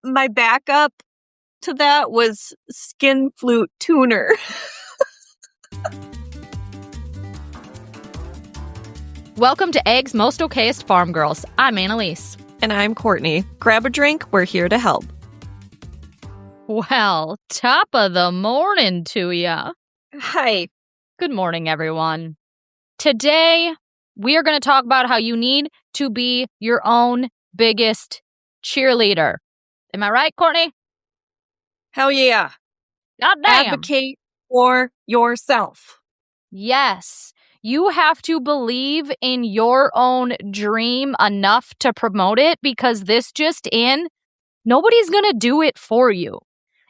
my backup to that was skin flute tuner. Welcome to Egg's Most Okayest Farm Girls. I'm Annaliese. And I'm Courtney. Grab a drink. We're here to help. Well, top of the morning to ya. Hi. Good morning, everyone. Today, we are going to talk about how you need to be your own biggest cheerleader. Am I right, Courtney? Hell yeah. Goddamn. Advocate for yourself. Yes. You have to believe in your own dream enough to promote it, because this just in, nobody's going to do it for you.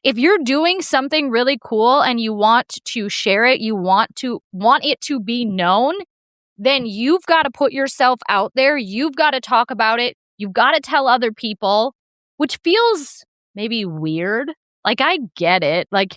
If you're doing something really cool and you want to share it, you want it to be known, then you've got to put yourself out there. You've got to talk about it. You've got to tell other people, which feels maybe weird. Like, I get it. Like,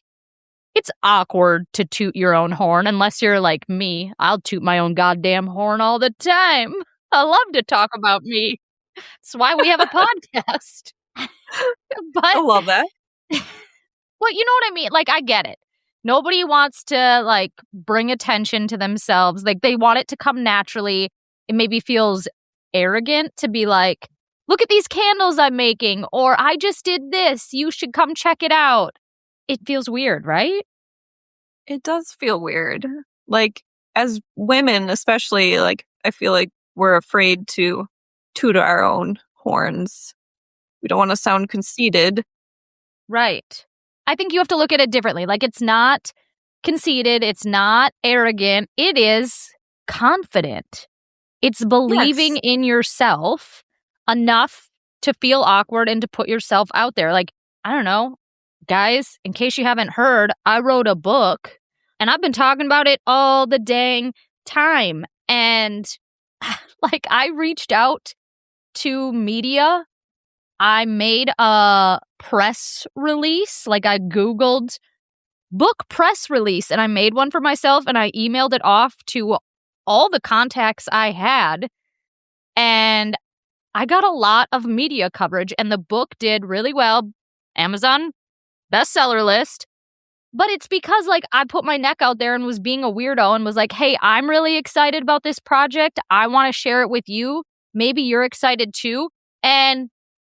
it's awkward to toot your own horn unless you're like me. I'll toot my own goddamn horn all the time. I love to talk about me. That's why we have a podcast. But I love that. Well, you know what I mean? Like, I get it. Nobody wants to, like, bring attention to themselves. Like, they want it to come naturally. It maybe feels arrogant to be like, look at these candles I'm making, or I just did this. You should come check it out. It feels weird, right? It does feel weird. Like, as women, especially, like, I feel like we're afraid to toot our own horns. We don't want to sound conceited. Right. I think you have to look at it differently. Like, it's not conceited. It's not arrogant. It is confident. It's believing in yourself enough to feel awkward and to put yourself out there. Like, I don't know. Guys, in case you haven't heard, I wrote a book and I've been talking about it all the dang time. And like, I reached out to media. I made a press release. Like, I Googled book press release and I made one for myself and I emailed it off to all the contacts I had. And I got a lot of media coverage and the book did really well. Amazon bestseller list. But it's because, like, I put my neck out there and was being a weirdo and was like, hey, I'm really excited about this project. I want to share it with you. Maybe you're excited too. And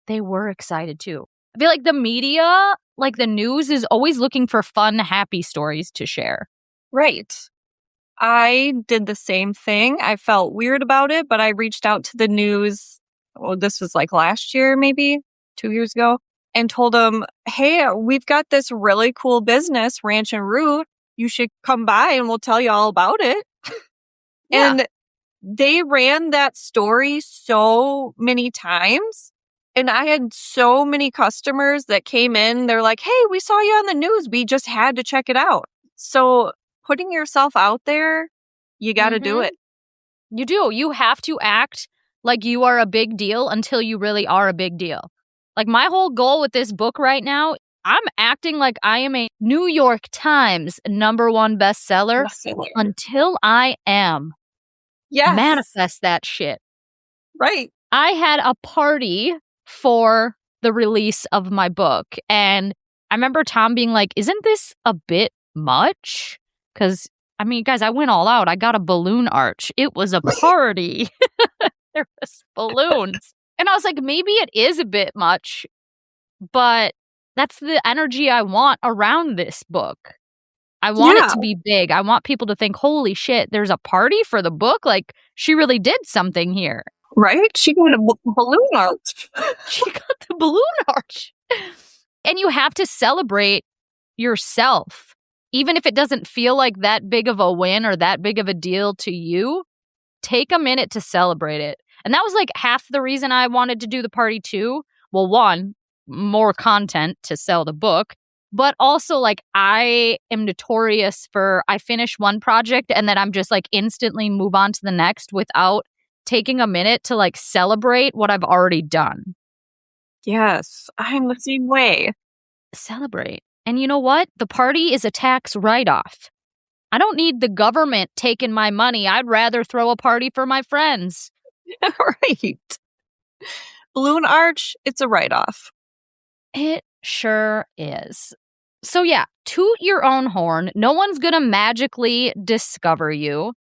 they were excited too. I feel like the media, like the news, is always looking for fun, happy stories to share. Right. I did the same thing. I felt weird about it, but I reached out to the news. Well, this was like last year, maybe 2 years ago. And told them, hey, we've got this really cool business, Ranch and Root. You should come by and we'll tell you all about it. Yeah. And they ran that story so many times. And I had so many customers that came in. They're like, hey, we saw you on the news. We just had to check it out. So putting yourself out there, you got to do it. You do. You have to act like you are a big deal until you really are a big deal. Like, my whole goal with this book right now, I'm acting like I am a New York Times #1 bestseller until I am. Yes. Manifest that shit. Right. I had a party for the release of my book. And I remember Tom being like, isn't this a bit much? Because, I mean, guys, I went all out. I got a balloon arch. It was a party. There was balloons. And I was like, maybe it is a bit much, but that's the energy I want around this book. I want it to be big. I want people to think, holy shit, there's a party for the book? Like, she really did something here. Right? She got a balloon arch. She got the balloon arch. And you have to celebrate yourself. Even if it doesn't feel like that big of a win or that big of a deal to you, take a minute to celebrate it. And that was like half the reason I wanted to do the party too. Well, one, more content to sell the book. But also, like, I am notorious for, I finish one project and then I'm just like instantly move on to the next without taking a minute to like celebrate what I've already done. Yes, I'm the same way. Celebrate. And you know what? The party is a tax write-off. I don't need the government taking my money. I'd rather throw a party for my friends. Right. Balloon arch, it's a write-off. It sure is. So yeah, toot your own horn. No one's gonna magically discover you.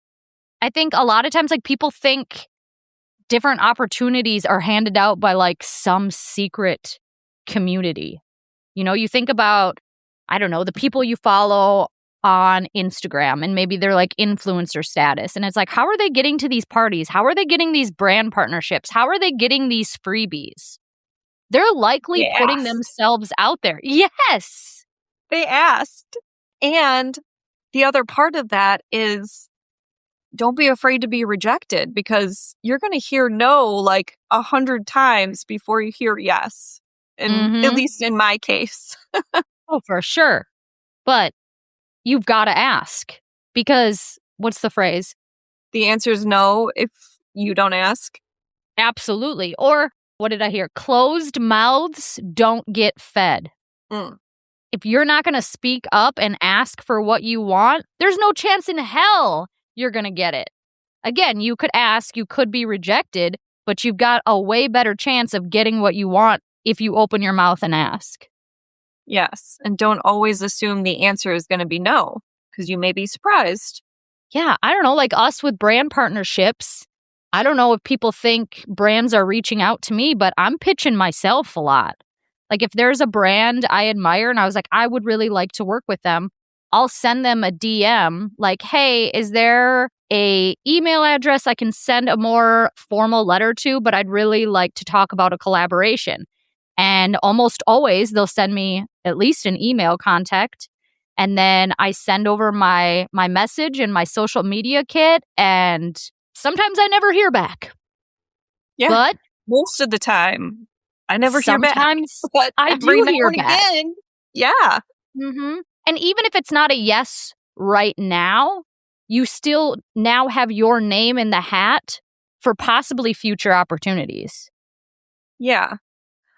I think a lot of times, like, people think different opportunities are handed out by, like, some secret community. You know, you think about, I don't know, the people you follow on Instagram, and maybe they're like influencer status. And it's like, how are they getting to these parties? How are they getting these brand partnerships? How are they getting these freebies? They're likely They putting asked. themselves out there. Yes. They asked. And the other part of that is don't be afraid to be rejected because you're going to hear no like 100 times before you hear yes. And at Mm-hmm. least in my case. Oh, for sure. But you've got to ask because what's the phrase? The answer is no if you don't ask. Absolutely. Or what did I hear? Closed mouths don't get fed. Mm. If you're not going to speak up and ask for what you want, there's no chance in hell you're going to get it. Again, you could ask, you could be rejected, but you've got a way better chance of getting what you want if you open your mouth and ask. Yes. And don't always assume the answer is going to be no because you may be surprised. Yeah, I don't know, like us with brand partnerships. I don't know if people think brands are reaching out to me, but I'm pitching myself a lot. Like if there's a brand I admire and I was like, I would really like to work with them, I'll send them a DM like, hey, is there a email address I can send a more formal letter to, but I'd really like to talk about a collaboration. And almost always they'll send me at least an email contact. And then I send over my message and my social media kit. And sometimes I never hear back. Yeah. But most of the time, I never hear back. sometimes But I every do now hear and back. again, yeah. Mm-hmm. And even if it's not a yes right now, you still now have your name in the hat for possibly future opportunities. Yeah.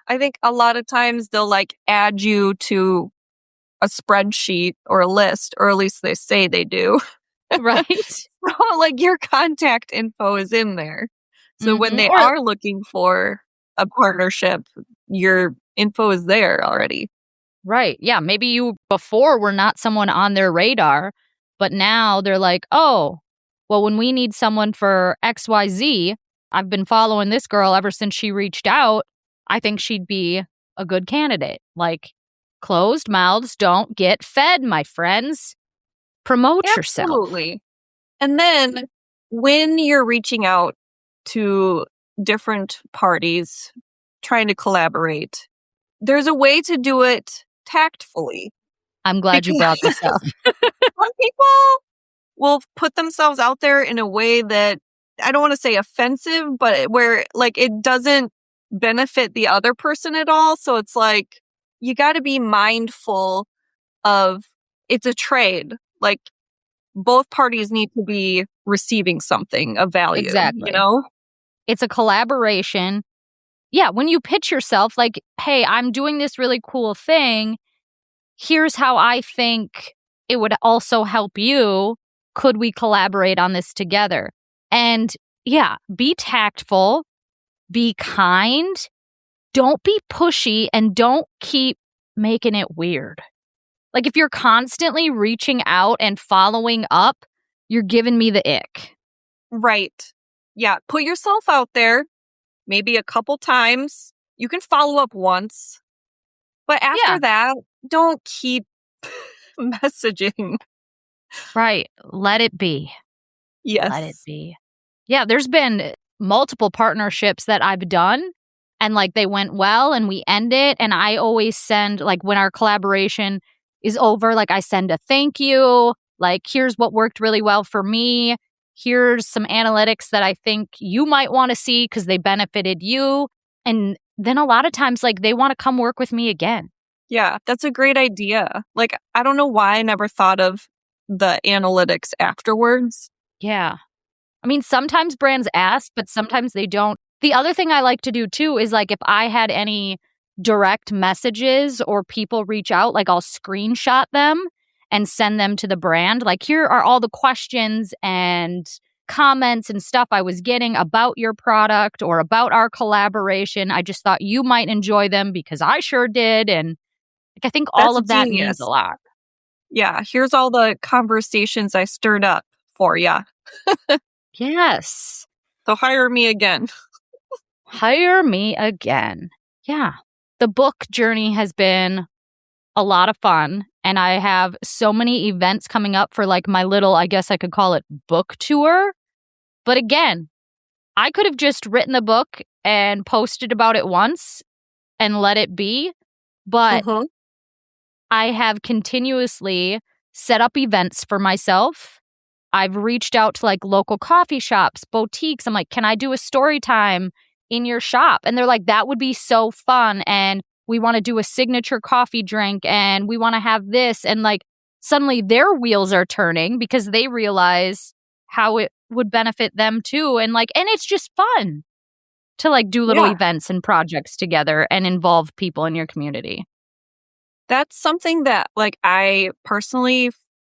I think a lot of times they'll like add you to a spreadsheet or a list, or at least they say they do. Right? So, like your contact info is in there. So when they Or are looking for a partnership, your info is there already. right. Yeah. Maybe you before were not someone on their radar, but now they're like, oh, well, when we need someone for XYZ, I've been following this girl ever since she reached out. I think she'd be a good candidate. Like, closed mouths don't get fed, my friends. Promote yourself. Absolutely. And then when you're reaching out to different parties, trying to collaborate, there's a way to do it tactfully. I'm glad you brought this up. Some people will put themselves out there in a way that I don't want to say offensive, but where like it doesn't benefit the other person at all. So it's like you got to be mindful of it's a trade. Like both parties need to be receiving something of value, Exactly. you know? It's a collaboration. Yeah, when you pitch yourself, like, hey, I'm doing this really cool thing. Here's how I think it would also help you. Could we collaborate on this together? And yeah, be tactful, be kind, don't be pushy, and don't keep making it weird. Like if you're constantly reaching out and following up, you're giving me the ick. Right. Yeah. Put yourself out there, maybe a couple times. You can follow up once. But after that, don't keep messaging. Right. Let it be. Yes. Let it be. Yeah, there's been multiple partnerships that I've done and like they went well and we end it. And I always send, like, when our collaboration is over, like, I send a thank you. Like, here's what worked really well for me. Here's some analytics that I think you might want to see because they benefited you. And then a lot of times, like, they want to come work with me again. Yeah, that's a great idea. Like, I don't know why I never thought of the analytics afterwards. Yeah. I mean, sometimes brands ask, but sometimes they don't. The other thing I like to do too is like if I had any direct messages or people reach out, like I'll screenshot them and send them to the brand. Like, here are all the questions and comments and stuff I was getting about your product or about our collaboration. I just thought you might enjoy them because I sure did. And like, I think all That's of that means a genius. lot. Yeah, here's all the conversations I stirred up for ya. Yes. So hire me again. Hire me again. Yeah. The book journey has been a lot of fun. And I have so many events coming up for like my little, I guess I could call it book tour. But again, I could have just written the book and posted about it once and let it be. But Mhm. I have continuously set up events for myself. I've reached out to like local coffee shops, boutiques. I'm like, can I do a story time in your shop? And they're like, that would be so fun. And we want to do a signature coffee drink and we want to have this. And like suddenly their wheels are turning because they realize how it would benefit them too. And like, and it's just fun to like do little Yeah. events and projects together and involve people in your community. That's something that like I personally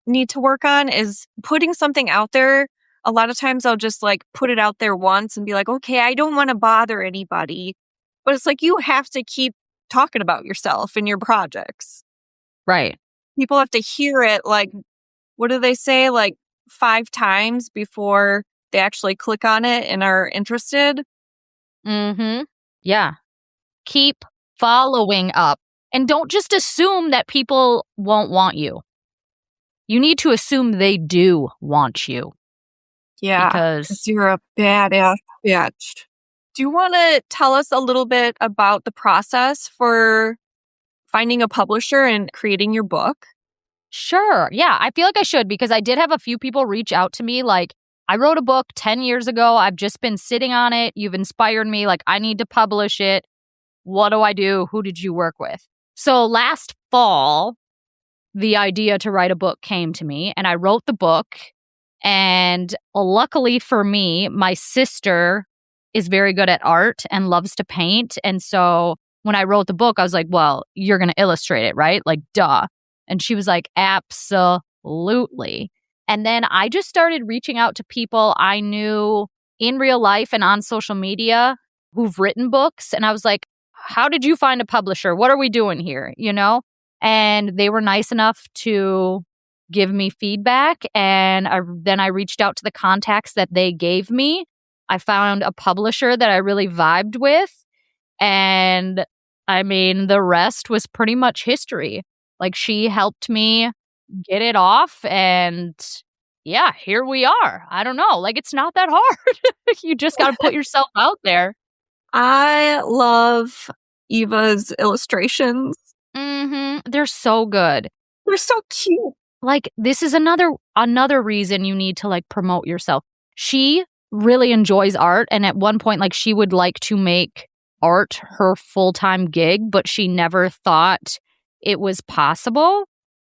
need to work on is putting something out there. A lot of times I'll just like put it out there once and be like, okay, I don't want to bother anybody. But it's like you have to keep talking about yourself and your projects. Right. People have to hear it like, what do they say? Like 5 times before they actually click on it and are interested. Mm-hmm. Yeah. Keep following up. And don't just assume that people won't want you. You need to assume they do want you. Yeah, Because because you're a badass bitch. Do you want to tell us a little bit about the process for finding a publisher and creating your book? sure. Yeah, I feel like I should because I did have a few people reach out to me like, I wrote a book 10 years ago. I've just been sitting on it. You've inspired me. Like, I need to publish it. What do I do? Who did you work with? So last fall, the idea to write a book came to me and I wrote the book. And luckily for me, my sister is very good at art and loves to paint. And so when I wrote the book, I was like, well, you're going to illustrate it, right? Like, duh. And she was like, absolutely. And then I just started reaching out to people I knew in real life and on social media who've written books. And I was like, how did you find a publisher? What are we doing here? You know? And they were nice enough to give me feedback. And then I reached out to the contacts that they gave me. I found a publisher that I really vibed with. And I mean, the rest was pretty much history. Like she helped me get it off. And yeah, here we are. I don't know. Like it's not that hard. You just got to put yourself out there. I love Eva's illustrations. They're so good. They're so cute. Like this is another reason you need to like promote yourself. She really enjoys art and at one point like she would like to make art her full-time gig, but she never thought it was possible.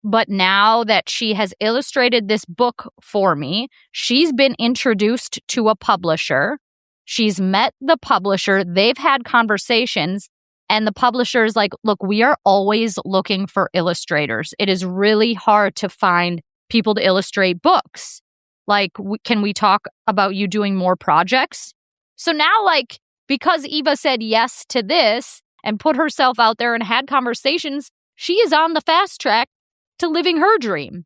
But now that she has illustrated this book for me, she's been introduced to a publisher. She's met the publisher, they've had conversations. And the publisher is like, look, we are always looking for illustrators. It is really hard to find people to illustrate books. Like, can we talk about you doing more projects? So now, like, because Eva said yes to this and put herself out there and had conversations, she is on the fast track to living her dream.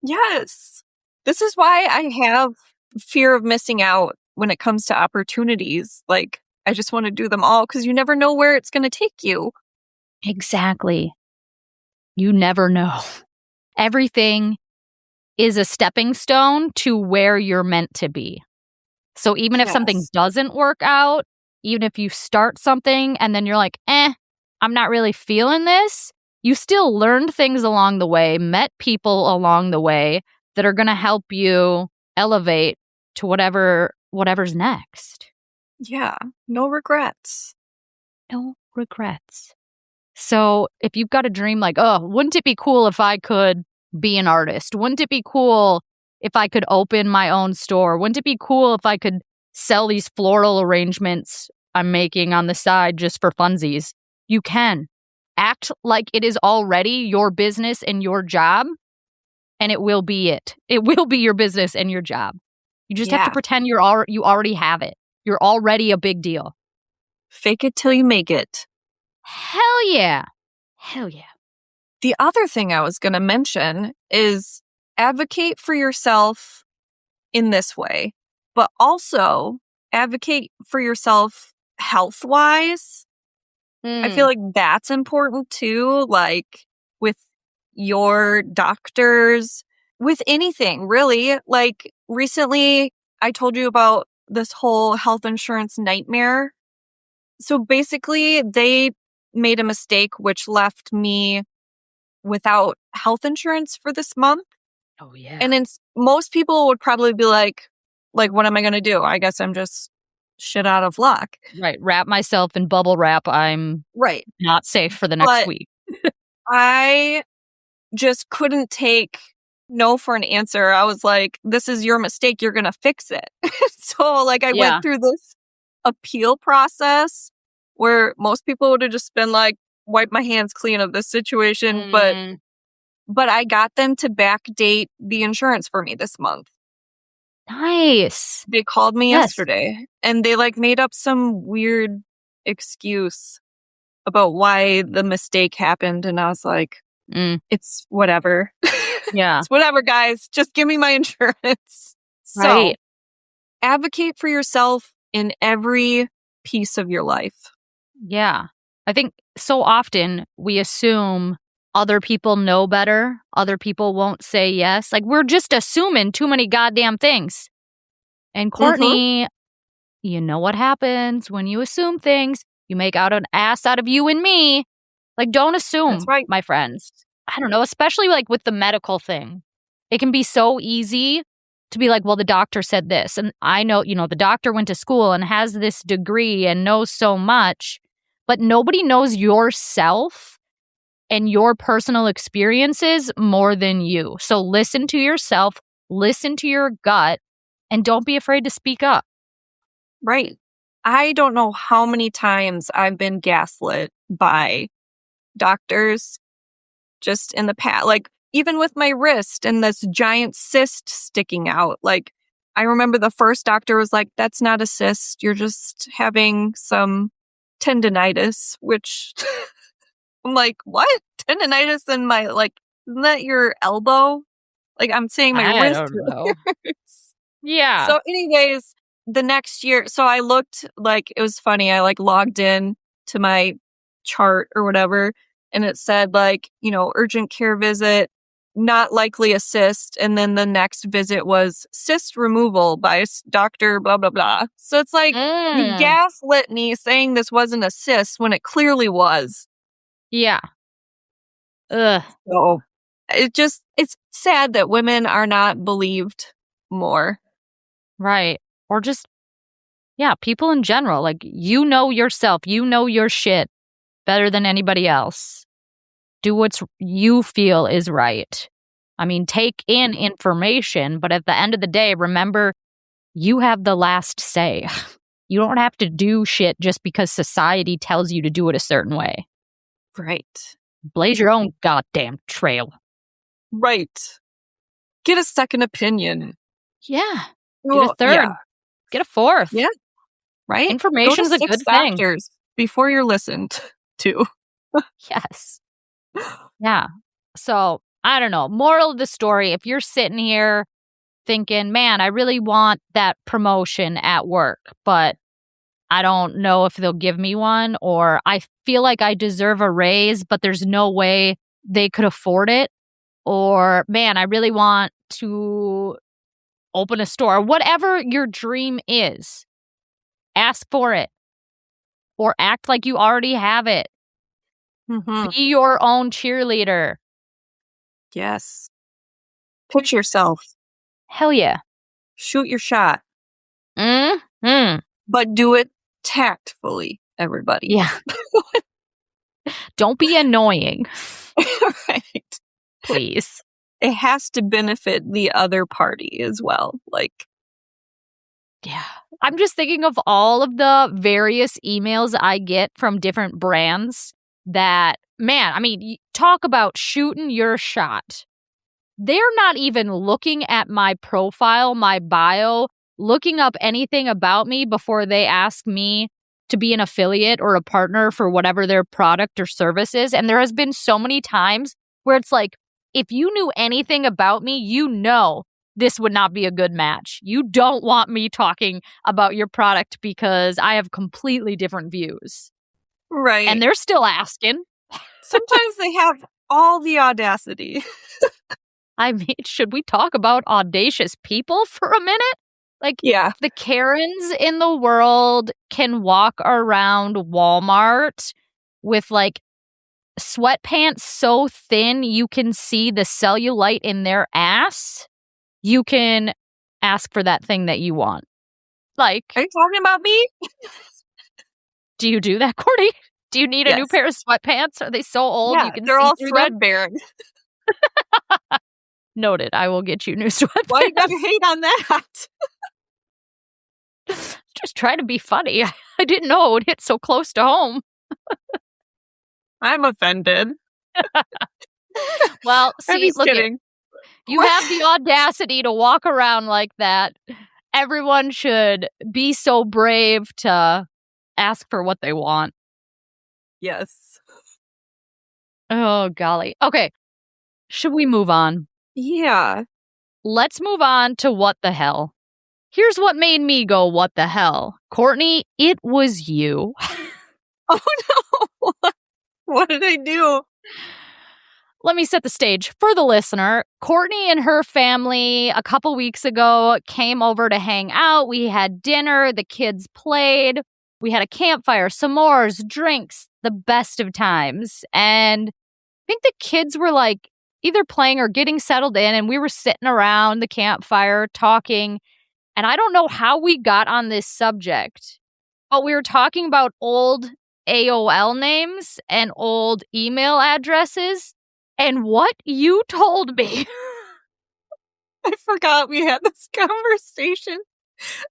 Yes. This is why I have fear of missing out when it comes to opportunities. Like, I just want to do them all because you never know where it's going to take you. Exactly. You never know. Everything is a stepping stone to where you're meant to be. So even if something doesn't work out, even if you start something and then you're like, I'm not really feeling this, you still learned things along the way, met people along the way that are going to help you elevate to whatever's next. Yeah, no regrets. No regrets. So if you've got a dream like, oh, wouldn't it be cool if I could be an artist? Wouldn't it be cool if I could open my own store? Wouldn't it be cool if I could sell these floral arrangements I'm making on the side just for funsies? You can. Act like it is already your business and your job, and it will be it. It will be your business and your job. You just have to Yeah. pretend you already have it. You're already a big deal. Fake it till you make it. Hell yeah. Hell yeah. The other thing I was going to mention is advocate for yourself in this way, but also advocate for yourself health-wise. I feel like that's important too, like with your doctors, with anything really. Like recently, I told you about this whole health insurance nightmare. So basically, they made a mistake which left me without health insurance for this month. Oh, yeah. And most people would probably be like, what am I going to do? I guess I'm just shit out of luck. Right. Wrap myself in bubble wrap. I'm Right. not safe for the next But week. I just couldn't take no for an answer. I was like, this is your mistake. You're going to fix it. So like I went through this appeal process where most people would have just been like, wipe my hands clean of this situation. But I got them to backdate the insurance for me this month. Nice. They called me yesterday and they like made up some weird excuse about why the mistake happened. And I was like, it's whatever. Yeah. It's whatever, guys. Just give me my insurance. Right. So advocate for yourself in every piece of your life. Yeah. I think so often we assume other people know better. Other people won't say yes. Like we're just assuming too many goddamn things. And Courtney, you know what happens when you assume things. You make out an ass out of you and me. Like don't assume, That's right. my friends. I don't know, especially like with the medical thing. It can be so easy to be like, well, the doctor said this. And I know, the doctor went to school and has this degree and knows so much, but nobody knows yourself and your personal experiences more than you. So listen to yourself, listen to your gut, and don't be afraid to speak up. Right. I don't know how many times I've been gaslit by doctors just in the past, like even with my wrist and this giant cyst sticking out. Like I remember the first doctor was like, that's not a cyst. You're just having some tendinitis, which I'm like, what? Tendinitis in my, like, isn't that your elbow? Like I'm saying my wrist don't know. hurts. Yeah. So anyways, the next year, so I looked, like, it was funny. I like logged in to my chart or whatever, and it said like, urgent care visit, not likely a cyst. And then the next visit was cyst removal by Dr. blah, blah, blah. So it's like you gaslit me saying this wasn't a cyst when it clearly was. Yeah. Ugh. So it's sad that women are not believed more. Right. Or just, people in general. Like, you know yourself. You know your shit better than anybody else. Do what you feel is right. I mean, take in information, but at the end of the day, remember, you have the last say. You don't have to do shit just because society tells you to do it a certain way. Right. Blaze your own goddamn trail. Right. Get a second opinion. Yeah. Get a third. Yeah. Get a fourth. Yeah. Right? Information's a good thing. Before you're listened to. Yes. Yeah. So, I don't know. Moral of the story, if you're sitting here thinking, man, I really want that promotion at work, but I don't know if they'll give me one, or I feel like I deserve a raise, but there's no way they could afford it. Or, man, I really want to open a store. Whatever your dream is, ask for it. Or act like you already have it. Be your own cheerleader. Yes. Push yourself. Hell yeah. Shoot your shot. But do it tactfully, everybody. Yeah. Don't be annoying. Right. Please. It has to benefit the other party as well. Like, yeah. I'm just thinking of all of the various emails I get from different brands that, man, I mean, talk about shooting your shot. They're not even looking at my profile, my bio. looking up anything about me before they ask me to be an affiliate or a partner for whatever their product or service is. And there has been so many times where it's like, if you knew anything about me, you know this would not be a good match. You don't want me talking about your product because I have completely different views. Right. And they're still asking. Sometimes they have all the audacity. I mean, should we talk about audacious people for a minute? Like, yeah, the Karens in the world can walk around Walmart with like sweatpants so thin you can see the cellulite in their ass. You can ask for that thing that you want. Like, are you talking about me? Do you do that, Courtney? Do you need a new pair of sweatpants? Are they so old yeah, you can they're see all through them? threadbare. Noted. I will get you new sweatpants. Why you gotta hate on that? Just trying to be funny. I didn't know it would hit so close to home. I'm offended. Well, see, I'm just kidding. You have the audacity to walk around like that. Everyone should be so brave to ask for what they want. Yes. Oh, golly. Okay. Should we move on? Yeah. Let's move on to what the hell. Here's what made me go, what the hell. Courtney, it was you. Oh, no. What did I do? Let me set the stage for the listener. Courtney and her family a couple weeks ago came over to hang out. We had dinner. The kids played. We had a campfire, s'mores, drinks, the best of times. And I think the kids were like either playing or getting settled in, and we were sitting around the campfire talking. And I don't know how we got on this subject, but we were talking about old AOL names and old email addresses. And what you told me. I forgot we had this conversation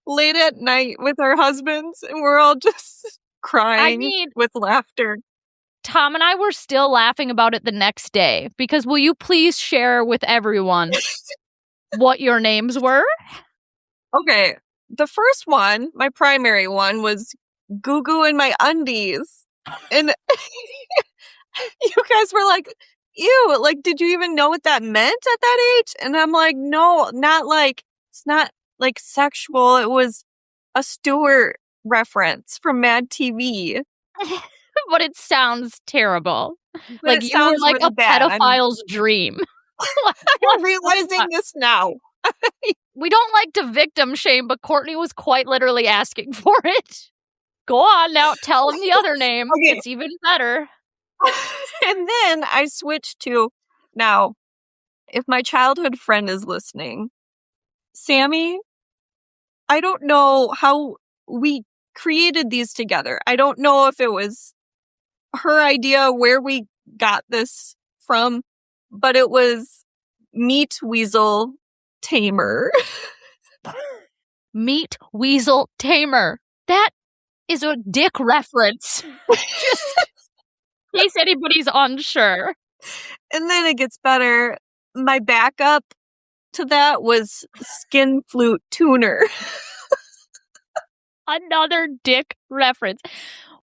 late at night with our husbands, and we're all just crying with laughter. Tom and I were still laughing about it the next day, because will you please share with everyone what your names were? Okay, the first one, my primary one, was Goo Goo in my undies. And you guys were like, ew, like, did you even know what that meant at that age? And I'm like, no, not like, it's not like sexual. It was a Stewart reference from Mad TV. But it sounds terrible. But like, you were like really a pedophile's dream. I'm realizing this now. We don't like to victim shame, but Courtney was quite literally asking for it. Go on now, tell him the other name. Okay. It's even better. And then I switched to, now, if my childhood friend is listening, Sammy, I don't know how we created these together. I don't know if it was her idea, where we got this from, but it was Meat Weasel Tamer. Meat Weasel Tamer. That is a dick reference. Just in case anybody's unsure. And then it gets better. My backup to that was Skin Flute Tuner. Another dick reference.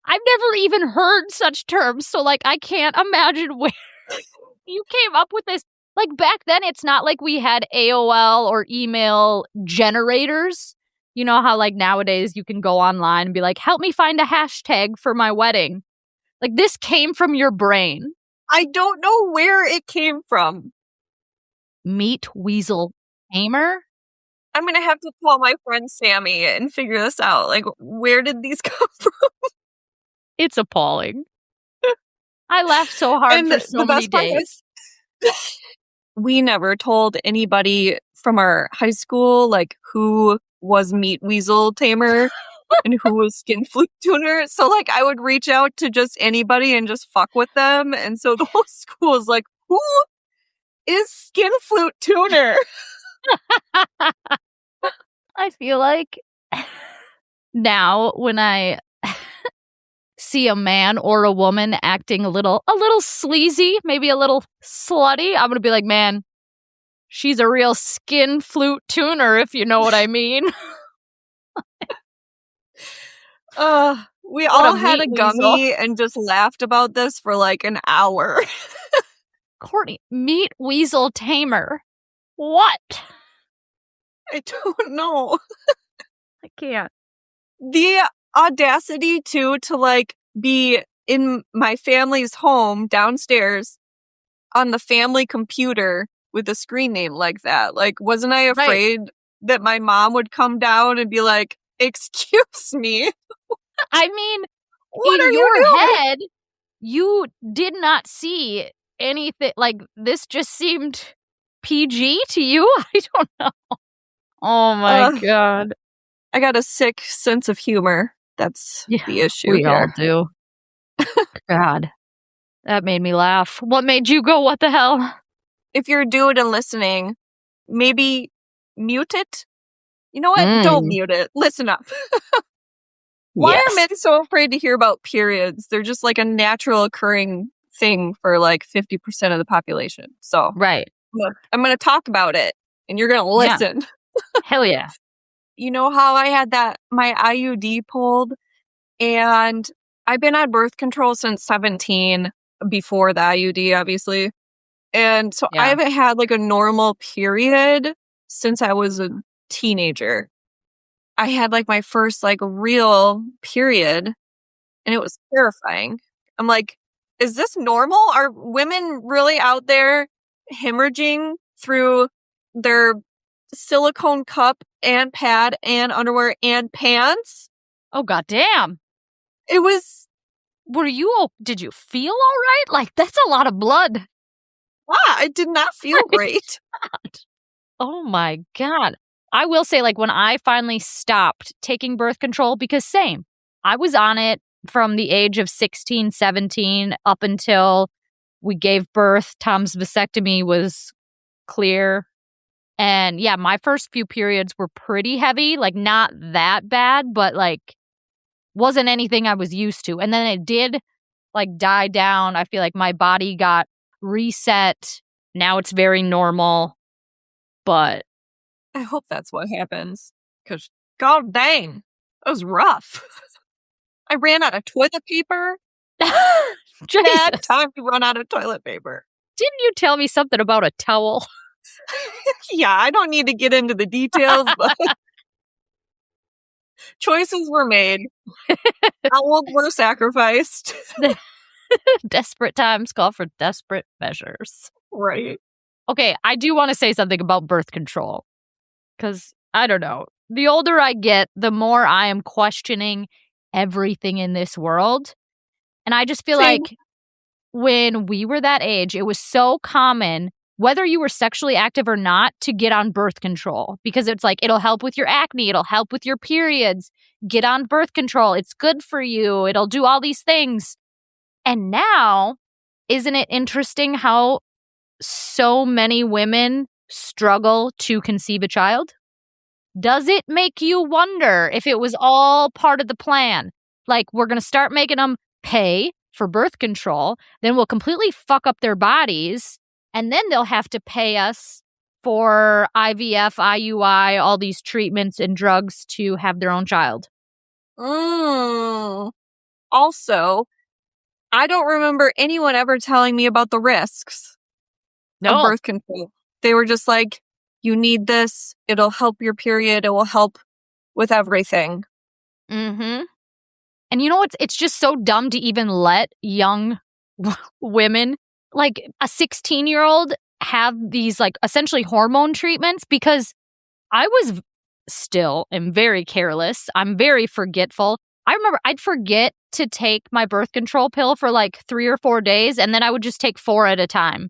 I've never even heard such terms, so like I can't imagine where you came up with this. Like back then, it's not like we had AOL or email generators. You know how like nowadays you can go online and be like, help me find a hashtag for my wedding. Like this came from your brain. I don't know where it came from. Meat Weasel Tamer? I'm going to have to call my friend Sammy and figure this out. Like, where did these come from? It's appalling. I laughed so hard for so many days. We never told anybody from our high school, like, who was Meat Weasel Tamer and who was Skin Flute Tuner. So, like, I would reach out to just anybody and just fuck with them. And so the whole school was like, who is Skin Flute Tuner? I feel like now when I see a man or a woman acting a little sleazy, maybe a little slutty, I'm gonna be like, man, she's a real skin flute tuner, if you know what I mean. We What a all had meat a weasel. gummy and just laughed about this for like an hour. Courtney, meat weasel tamer. What? I don't know. I can't. The audacity too to like be in my family's home downstairs on the family computer with a screen name like that. Like, wasn't I Right. afraid that my mom would come down and be like, "Excuse me, I mean, what in are you your doing?" head, you did not see anything. Like, this just seemed PG to you? I don't know. Oh my Uh, God. I got a sick sense of humor. That's Yeah, the issue we all here. do. God, that made me laugh. What made you go, what the hell? If you're a dude and listening, maybe mute it. You know what? Don't mute it. Listen up. Why are Yes. men so afraid to hear about periods? They're just like a natural occurring thing for like 50% of the population. So Right. I'm going to talk about it and you're going to Yeah. listen. Hell yeah. You know how I had my IUD pulled, and I've been on birth control since 17 before the IUD, obviously. And so I Yeah. haven't had like a normal period since I was a teenager. I had like my first like real period, and it was terrifying. I'm like, is this normal? Are women really out there hemorrhaging through their silicone cup and pad and underwear and pants? Oh, goddamn. It was, Did you feel all right? Like, that's a lot of blood. I did not feel great. Oh my God. I will say, like, when I finally stopped taking birth control, because same, I was on it from the age of 16, 17 up until we gave birth. Tom's vasectomy was clear. And yeah, my first few periods were pretty heavy, like not that bad, but like wasn't anything I was used to. And then it did like die down. I feel like my body got reset. Now it's very normal. But I hope that's what happens. Because, god dang, that was rough. I ran out of toilet paper. Jesus, Bad time to run out of toilet paper. didn't you tell me something about a towel? Yeah, I don't need to get into the details, but choices were made. Owls were sacrificed. Desperate times call for desperate measures. Right. Okay, I do want to say something about birth control. Because, I don't know, the older I get, the more I am questioning everything in this world. And I just feel Same. like when we were that age, it was so common, whether you were sexually active or not, to get on birth control. Because it's like, it'll help with your acne, it'll help with your periods. Get on birth control. It's good for you. It'll do all these things. And now, isn't it interesting how so many women struggle to conceive a child? Does it make you wonder if it was all part of the plan? Like, we're going to start making them pay for birth control, then we'll completely fuck up their bodies, and then they'll have to pay us for IVF, IUI, all these treatments and drugs to have their own child. Also, I don't remember anyone ever telling me about the risks of birth control. They were just like, you need this. It'll help your period. It will help with everything. Mm-hmm. And you know what? It's just so dumb to even let young women, like a 16-year-old, have these like essentially hormone treatments, because I was still am very careless. I'm very forgetful. I remember I'd forget to take my birth control pill for like 3 or 4 days, and then I would just take 4 at a time.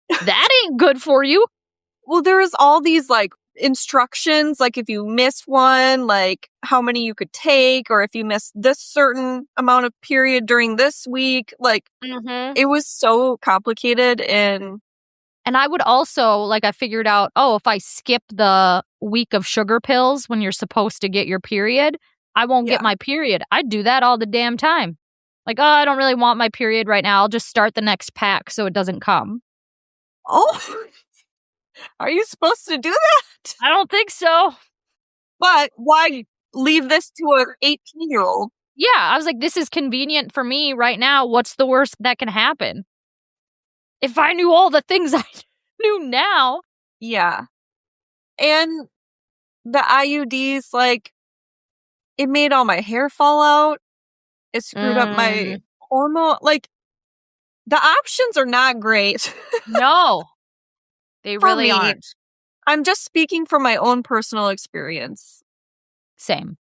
That ain't good for you. Well, there is all these like instructions, like if you missed one, like how many you could take, or if you missed this certain amount of period during this week. Like, it was so complicated. And I would also, like, I figured out, if I skip the week of sugar pills when you're supposed to get your period, I won't get my period. I'd do that all the damn time. Like, I don't really want my period right now. I'll just start the next pack so it doesn't come. Oh, are you supposed to do that? I don't think so. But why leave this to an 18-year-old. Yeah, I was like, this is convenient for me right now. What's the worst that can happen? If I knew all the things I knew now. Yeah. And the IUDs, like, it made all my hair fall out. It screwed up my hormone. Like, the options are not great. No, they For really me. aren't. I'm just speaking from my own personal experience. Same.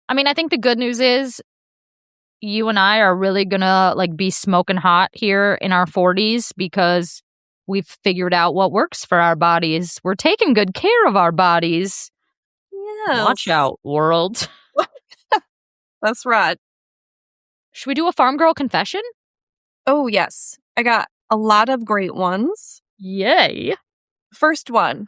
I mean, I think the good news is you and I are really gonna like be smoking hot here in our 40s because we've figured out what works for our bodies. We're taking good care of our bodies. Yes. Watch out, world. That's right. Should we do a farm girl confession? Oh, yes. I got a lot of great ones. Yay. First one.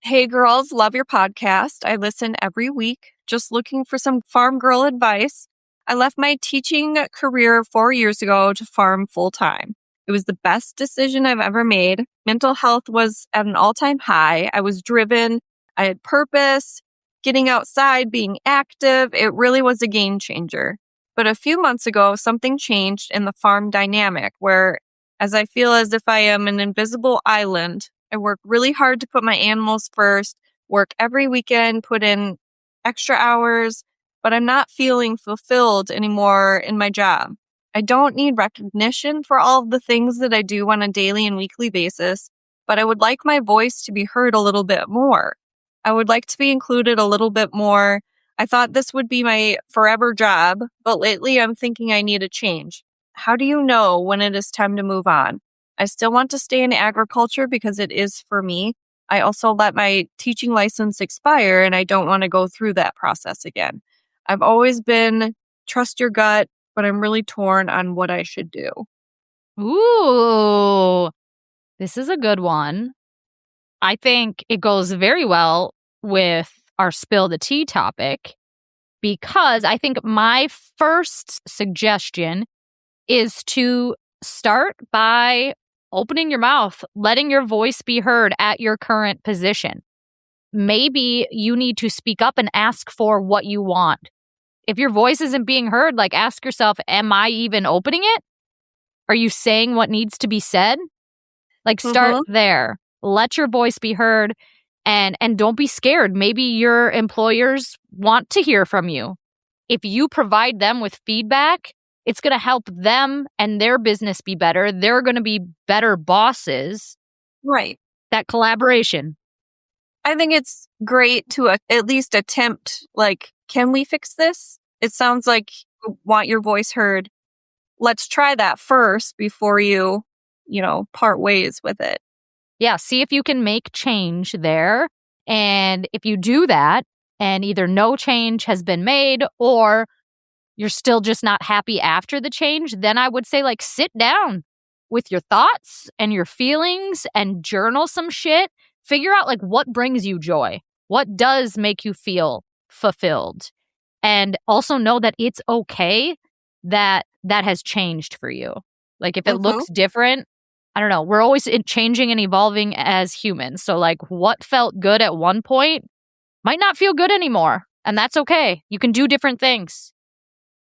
Hey, girls, love your podcast. I listen every week. Just looking for some farm girl advice. I left my teaching career 4 years ago to farm full time. It was the best decision I've ever made. Mental health was at an all-time high. I was driven. I had purpose. Getting outside, being active, it really was a game changer. But a few months ago, something changed in the farm dynamic where, as I feel as if I am an invisible island, I work really hard to put my animals first, work every weekend, put in extra hours, but I'm not feeling fulfilled anymore in my job. I don't need recognition for all of the things that I do on a daily and weekly basis, but I would like my voice to be heard a little bit more. I would like to be included a little bit more. I thought this would be my forever job, but lately I'm thinking I need a change. How do you know when it is time to move on? I still want to stay in agriculture because it is for me. I also let my teaching license expire and I don't want to go through that process again. I've always been trust your gut, but I'm really torn on what I should do. Ooh, this is a good one. I think it goes very well with our spill the tea topic because I think my first suggestion is to start by opening your mouth, letting your voice be heard at your current position. Maybe you need to speak up and ask for what you want. If your voice isn't being heard, like ask yourself, am I even opening it? Are you saying what needs to be said? Like start there. Let your voice be heard and don't be scared. Maybe your employers want to hear from you. If you provide them with feedback, it's going to help them and their business be better. They're going to be better bosses. Right. That collaboration. I think it's great to at least attempt, like, can we fix this? It sounds like you want your voice heard. Let's try that first before you part ways with it. Yeah, see if you can make change there. And if you do that, and either no change has been made or you're still just not happy after the change, then I would say, like, sit down with your thoughts and your feelings and journal some shit. Figure out, like, what brings you joy. What does make you feel fulfilled? And also know that it's okay that that has changed for you. Like, if it looks different, I don't know. We're always changing and evolving as humans. So, like, what felt good at one point might not feel good anymore. And that's okay. You can do different things.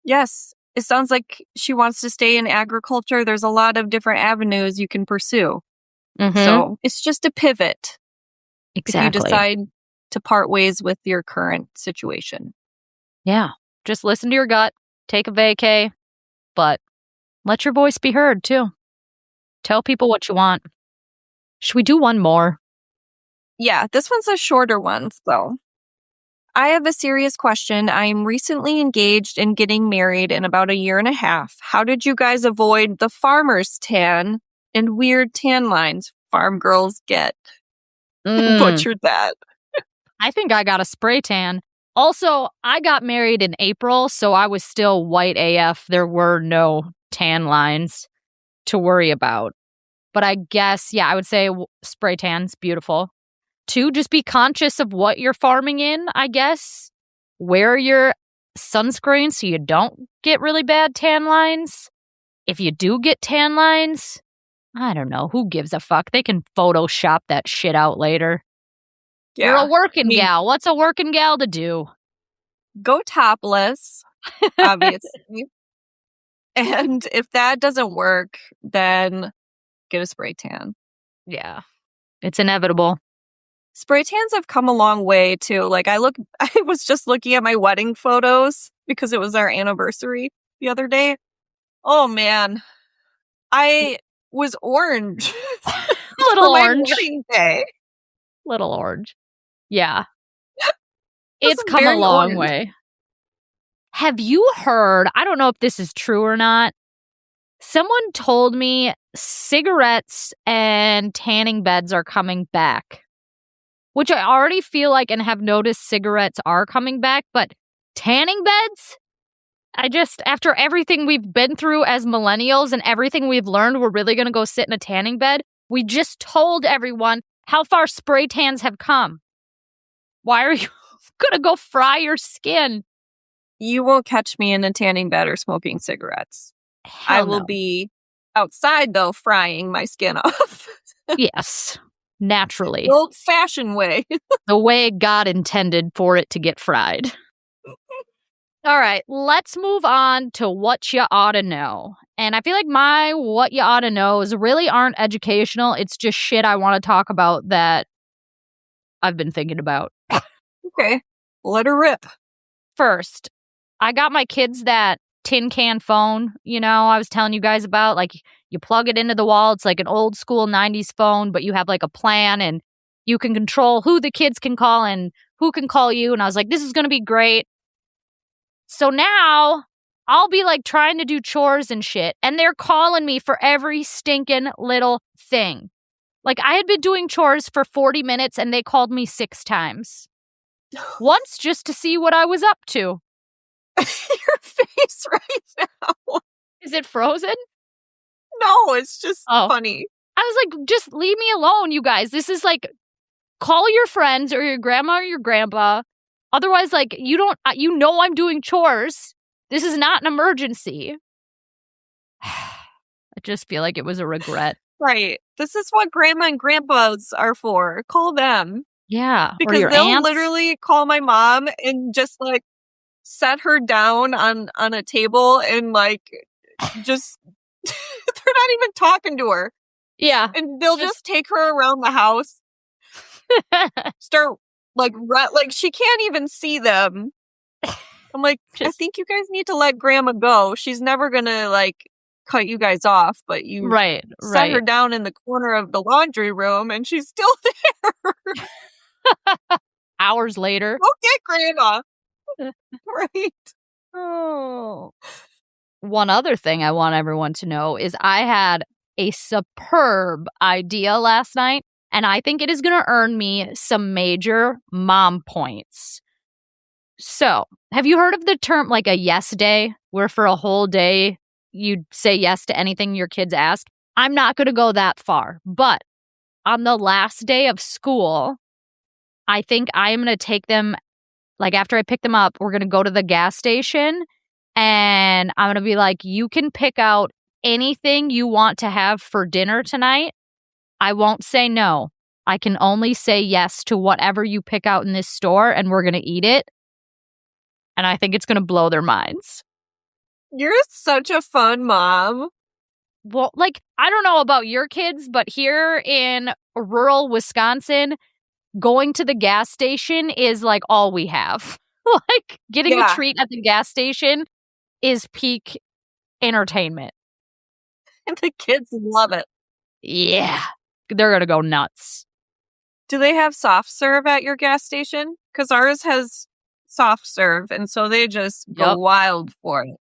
Yes. It sounds like she wants to stay in agriculture. There's a lot of different avenues you can pursue. So it's just a pivot. Exactly. If you decide to part ways with your current situation. Yeah. Just listen to your gut. Take a vacay. But let your voice be heard, too. Tell people what you want. Should we do one more? Yeah, this one's a shorter one, though. I have a serious question. I am recently engaged and getting married in about 1.5 years. How did you guys avoid the farmer's tan and weird tan lines farm girls get? Butchered that. I think I got a spray tan. Also, I got married in April, so I was still white AF. There were no tan lines to worry about. But I guess, yeah, I would say spray tan's beautiful. 2, just be conscious of what you're farming in, I guess. Wear your sunscreen so you don't get really bad tan lines. If you do get tan lines, I don't know. Who gives a fuck? They can Photoshop that shit out later. Yeah. You're a working gal. What's a working gal to do? go topless, obviously. And if that doesn't work, then get a spray tan. Yeah. It's inevitable. Spray tans have come a long way too. Like I was just looking at my wedding photos because it was our anniversary the other day. Oh man, I was orange Little for my orange. wedding day. Little orange. Yeah. This It's is come a very long orange. way. Have you heard, I don't know if this is true or not, someone told me cigarettes and tanning beds are coming back, which I already feel like and have noticed cigarettes are coming back, but tanning beds? After everything we've been through as millennials and everything we've learned, we're really going to go sit in a tanning bed. We just told everyone how far spray tans have come. Why are you going to go fry your skin? You won't catch me in a tanning bed or smoking cigarettes. Hell I will no. be outside, though, frying my skin off. Yes, naturally. The old-fashioned way. The way God intended for it to get fried. All right, let's move on to what you ought to know. And I feel like my what you ought to knows really aren't educational. It's just shit I want to talk about that I've been thinking about. Okay, let her rip. First, I got my kids that tin can phone, I was telling you guys about. Like, you plug it into the wall. It's like an old school 90s phone, but you have like a plan and you can control who the kids can call and who can call you. And I was like, this is going to be great. So now I'll be like trying to do chores and shit, and they're calling me for every stinking little thing. Like, I had been doing chores for 40 minutes and they called me 6 times. Once just to see what I was up to. Your face right now. Is it frozen? No, it's just funny. I was like, just leave me alone, you guys. This is like, call your friends or your grandma or your grandpa. Otherwise, like, I'm doing chores. This is not an emergency. I just feel like it was a regret. Right. This is what grandma and grandpas are for. Call them. Yeah. Because they'll literally call my mom and just like set her down on a table and like just they're not even talking to her. Yeah. And they'll just take her around the house. Start like she can't even see them. I'm like, I think you guys need to let grandma go. She's never gonna like cut you guys off, but you set her down in the corner of the laundry room and she's still there. Hours later. Go get grandma. Right. Oh. One other thing I want everyone to know is I had a superb idea last night, and I think it is going to earn me some major mom points. So, have you heard of the term like a yes day, where for a whole day you say yes to anything your kids ask? I'm not going to go that far, but on the last day of school, I think I am going to take them, like after I pick them up, we're going to go to the gas station and I'm going to be like, you can pick out anything you want to have for dinner tonight. I won't say no. I can only say yes to whatever you pick out in this store and we're going to eat it. And I think it's going to blow their minds. You're such a fun mom. Well, like, I don't know about your kids, but here in rural Wisconsin, going to the gas station is like all we have. Like, getting a treat at the gas station is peak entertainment. And the kids love it. Yeah. They're going to go nuts. Do they have soft serve at your gas station? Because ours has soft serve, and so they just go wild for it.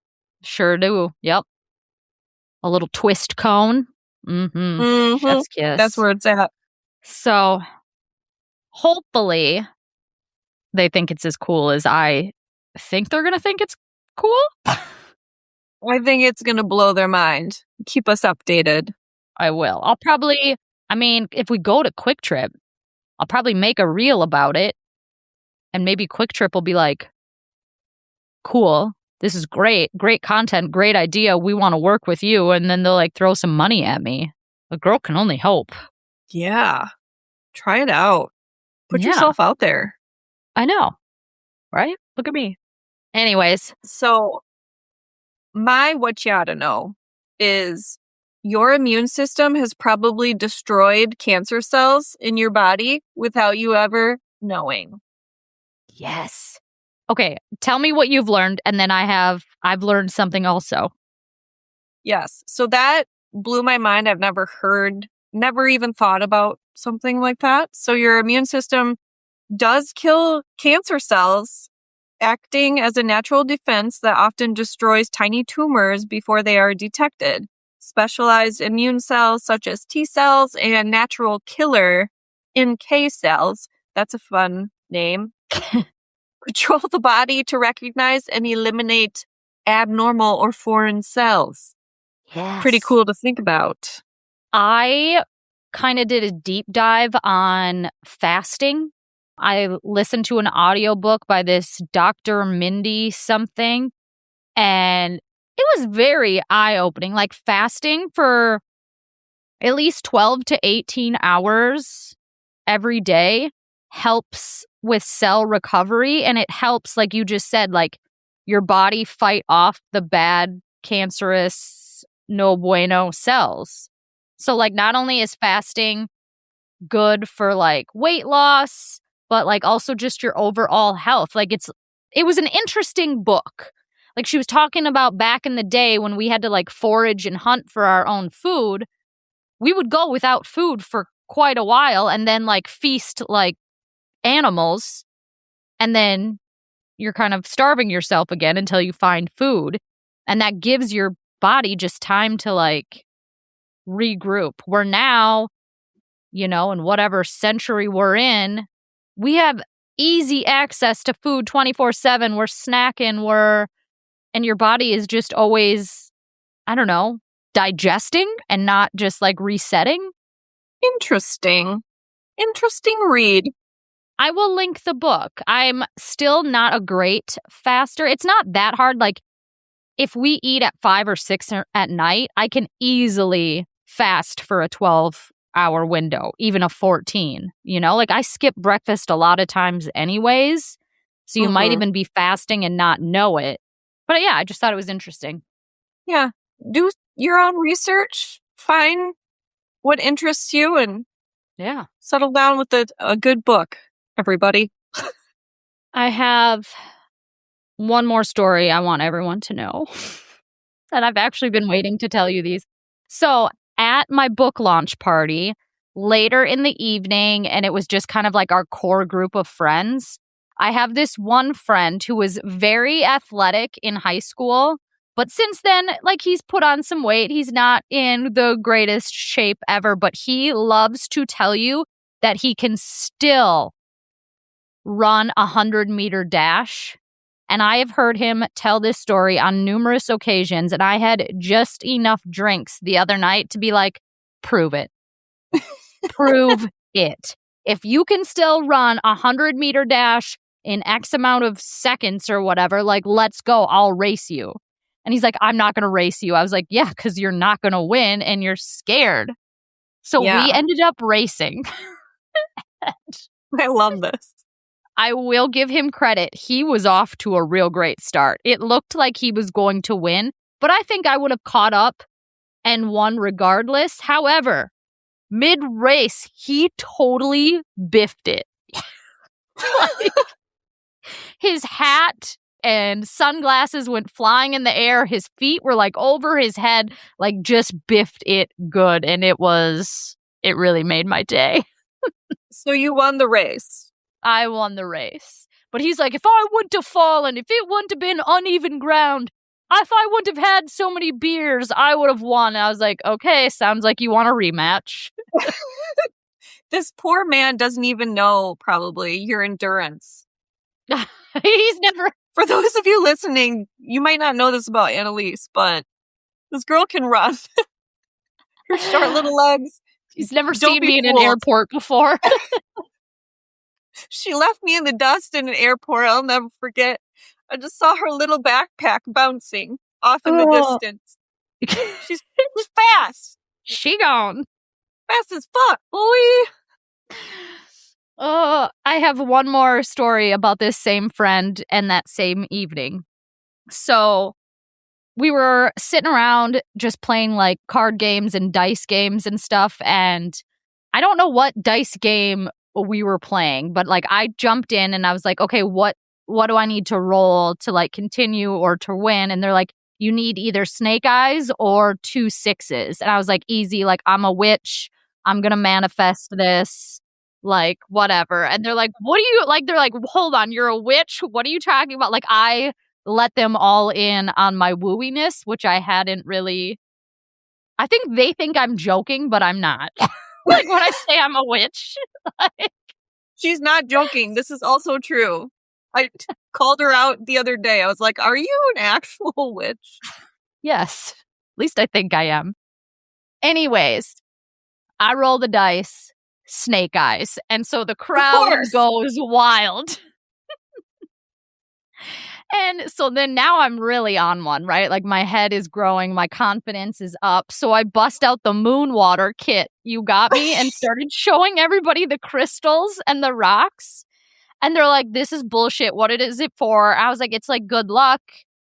Sure do. Yep. A little twist cone. Mm-hmm. Chef's kiss. That's where it's at. So, hopefully, they think it's as cool as I think they're going to think it's cool. I think it's going to blow their mind. Keep us updated. I will. If we go to Quick Trip, I'll probably make a reel about it. And maybe Quick Trip will be like, cool, this is great content, great idea. We want to work with you. And then they'll like throw some money at me. A girl can only hope. Yeah. Try it out. Put yourself out there. I know. Right? Look at me. Anyways. So what you ought to know is your immune system has probably destroyed cancer cells in your body without you ever knowing. Yes. Okay, tell me what you've learned, and then I've learned something also. Yes. So that blew my mind. I've never even thought about something like that. So your immune system does kill cancer cells, acting as a natural defense that often destroys tiny tumors before they are detected. Specialized immune cells such as T cells and natural killer NK cells, that's a fun name, control the body to recognize and eliminate abnormal or foreign cells. Yes. Pretty cool to think about. I kind of did a deep dive on fasting. I listened to an audiobook by this Dr. Mindy something, and it was very eye-opening. Like fasting for at least 12 to 18 hours every day helps with cell recovery, and it helps, like you just said, like your body fight off the bad, cancerous, no bueno cells. So, like, not only is fasting good for like weight loss, but like also just your overall health. Like it was an interesting book. Like she was talking about back in the day when we had to like forage and hunt for our own food. We would go without food for quite a while and then like feast like animals, and then you're kind of starving yourself again until you find food. And that gives your body just time to like regroup. Where now, you know, in whatever century we're in, we have easy access to food 24/7. We're snacking, and your body is just always, I don't know, digesting and not just like resetting. Interesting read. I will link the book. I'm still not a great faster. It's not that hard. Like if we eat at 5 or 6 at night, I can easily fast for a 12-hour window, even a 14, you know? Like I skip breakfast a lot of times anyways, so you might even be fasting and not know it. But yeah, I just thought it was interesting. Yeah. Do your own research, find what interests you, and settle down with a good book, everybody. I have one more story I want everyone to know. And I've actually been waiting to tell you these. So at my book launch party later in the evening, and it was just kind of like our core group of friends, I have this one friend who was very athletic in high school, but since then, like he's put on some weight. He's not in the greatest shape ever, but he loves to tell you that he can still run a 100-meter dash. And I have heard him tell this story on numerous occasions, and I had just enough drinks the other night to be like, prove it. Prove it. If you can still run a 100-meter dash in X amount of seconds or whatever, like, let's go. I'll race you. And he's like, I'm not going to race you. I was like, yeah, because you're not going to win and you're scared. So we ended up racing. I love this. I will give him credit. He was off to a real great start. It looked like he was going to win, but I think I would have caught up and won regardless. However, mid-race, he totally biffed it. Like, his hat and sunglasses went flying in the air. His feet were like over his head, like just biffed it good. And it really made my day. So you won the race. I won the race. But he's like, if I wouldn't have fallen, if it wouldn't have been uneven ground, if I wouldn't have had so many beers, I would have won. And I was like, okay, sounds like you want a rematch. This poor man doesn't even know, probably, your endurance. He's never... For those of you listening, you might not know this about Annaliese, but this girl can run. Her short little legs. She's never seen me in an airport before. She left me in the dust in an airport. I'll never forget. I just saw her little backpack bouncing off in the distance. She's fast. She gone. Fast as fuck, boy. I have one more story about this same friend and that same evening. So we were sitting around just playing like card games and dice games and stuff. And I don't know what dice game we were playing, but like I jumped in and I was like, okay, what do I need to roll to like continue or to win? And they're like, you need either snake eyes or 2 6s. And I was like, easy, like I'm a witch. I'm going to manifest this, like whatever. And they're like, what do you like? They're like, hold on, you're a witch. What are you talking about? Like I let them all in on my wooiness, which I hadn't really. I think they think I'm joking, but I'm not. Like when I say I'm a witch. Like, She's not joking. This is also true. I called her out the other day. I was like, are you an actual witch? yes, at least I think I am. Anyways, I roll the dice, snake eyes. And so the crowd goes wild. And so then now I'm really on one, right? Like my head is growing, my confidence is up. So I bust out the moon water kit you got me and started showing everybody the crystals and the rocks. And they're like, this is bullshit. What is it for? I was like, it's like good luck.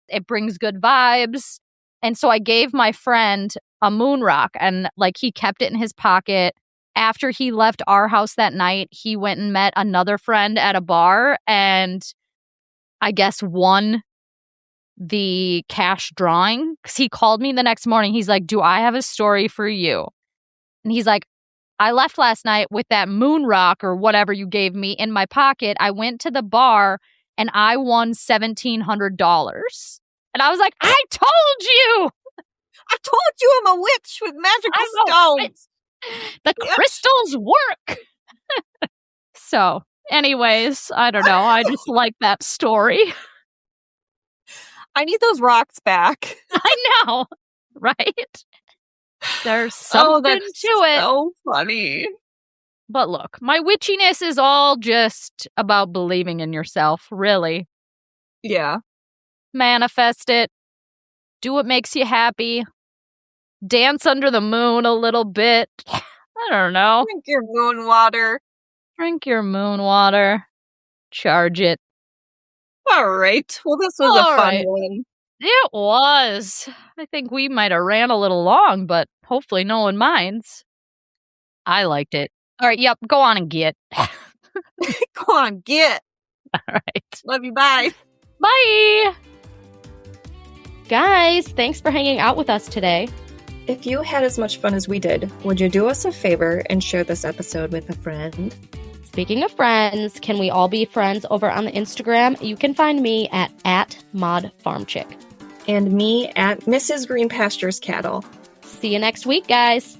It brings good vibes. And so I gave my friend a moon rock and like he kept it in his pocket. After he left our house that night, he went and met another friend at a bar and I guess won the cash drawing because he called me the next morning. He's like, do I have a story for you? And he's like, I left last night with that moon rock or whatever you gave me in my pocket. I went to the bar and I won $1,700. And I was like, I told you. I told you I'm a witch with magical stones. The crystals work. So, anyways, I don't know. I just like that story. I need those rocks back. I know, right? There's something to it. So funny. But look, my witchiness is all just about believing in yourself, really. Yeah. Manifest it. Do what makes you happy. Dance under the moon a little bit. I don't know. Drink your moon water. Drink your moon water. Charge it. All right. Well, this was a fun one. It was. I think we might have ran a little long, but hopefully no one minds. I liked it. All right, yep, go on and get. Go on, get. All right. Love you, bye. Bye. Guys, thanks for hanging out with us today. If you had as much fun as we did, would you do us a favor and share this episode with a friend? Speaking of friends, can we all be friends over on the Instagram? You can find me at @modfarmchick. And me at Mrs. Green Pastures Cattle. See you next week, guys.